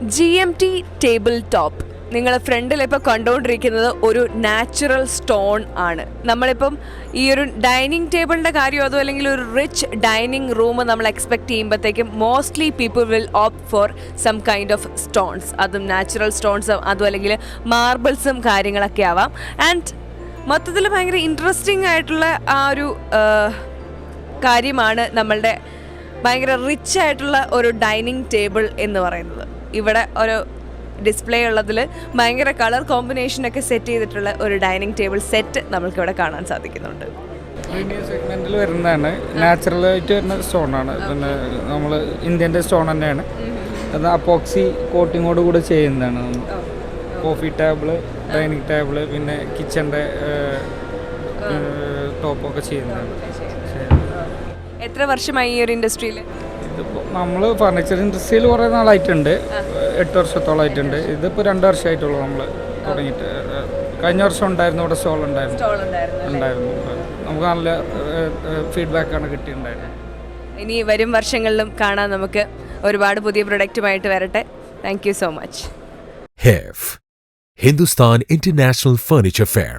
GMT table top നിങ്ങൾ ഫ്രണ്ടിൽ ഇപ്പോൾ കണ്ടുകൊണ്ടിരിക്കുന്നത് ഒരു നാച്ചുറൽ സ്റ്റോൺ ആണ്. നമ്മളിപ്പം ഈ ഒരു ഡൈനിങ് ടേബിളിൻ്റെ കാര്യം അതോ അല്ലെങ്കിൽ ഒരു റിച്ച് ഡൈനിങ് റൂം നമ്മൾ എക്സ്പെക്ട് ചെയ്യുമ്പോഴത്തേക്കും mostly people will opt for some kind of stones, അതും നാച്ചുറൽ സ്റ്റോൺസും അതും അല്ലെങ്കിൽ മാർബിൾസും കാര്യങ്ങളൊക്കെ ആവാം. ആൻഡ് മൊത്തത്തിൽ ഭയങ്കര ഇൻട്രസ്റ്റിംഗ് ആയിട്ടുള്ള ആ ഒരു കാര്യമാണ് നമ്മളുടെ ഭയങ്കര റിച്ച് ആയിട്ടുള്ള ഒരു ഡൈനിങ് ടേബിൾ എന്ന് പറയുന്നത്. ഇവിടെ ഒരു ഡിസ്പ്ലേ ഉള്ളതിൽ ഭയങ്കര കളർ കോമ്പിനേഷനൊക്കെ സെറ്റ് ചെയ്തിട്ടുള്ള ഒരു ഡൈനിങ് ടേബിൾ സെറ്റ് നമുക്കിവിടെ കാണാൻ സാധിക്കുന്നുണ്ട്. പ്രീമിയം സെഗ്മെൻറ്റിൽ വരുന്നതാണ്, നാച്ചുറലായിട്ട് വരുന്ന സ്റ്റോണാണ്. പിന്നെ നമ്മൾ ഇന്ത്യൻ്റെ സ്റ്റോൺ തന്നെയാണ്. അത് അപ്പോക്സി കോട്ടിങ്ങോട് കൂടെ ചെയ്യുന്നതാണ്. കോഫി ടേബിള്, ഡൈനിങ് ടേബിള്, പിന്നെ കിച്ചൻ്റെ ടോപ്പൊക്കെ ചെയ്യുന്നതാണ്. എത്ര വർഷമായി ഈ ഒരു ഇൻഡസ്ട്രിയിൽ? ഇതിപ്പോൾ നമ്മൾ ഫർണിച്ചർ ഇൻഡസ്ട്രിയിൽ കുറേ നാളായിട്ടുണ്ട്, 8 വർഷത്തോളമായിട്ടുണ്ട്. ഇതിപ്പോൾ 2 വർഷമായിട്ടുള്ളൂ നമ്മൾ തുടങ്ങിയിട്ട്. കഴിഞ്ഞ വർഷം ഉണ്ടായിരുന്നു, ഇവിടെ സ്റ്റോൾ ഉണ്ടായിരുന്നു. നമുക്ക് നല്ല ഫീഡ്ബാക്കാണ് കിട്ടിയിട്ടുണ്ടായിരുന്നത്. ഇനി വരും വർഷങ്ങളിലും കാണാൻ നമുക്ക് ഒരുപാട് പുതിയ പ്രൊഡക്റ്റുമായിട്ട് വരട്ടെ. Thank you so much. HIF, Hindustan International Furniture Fair.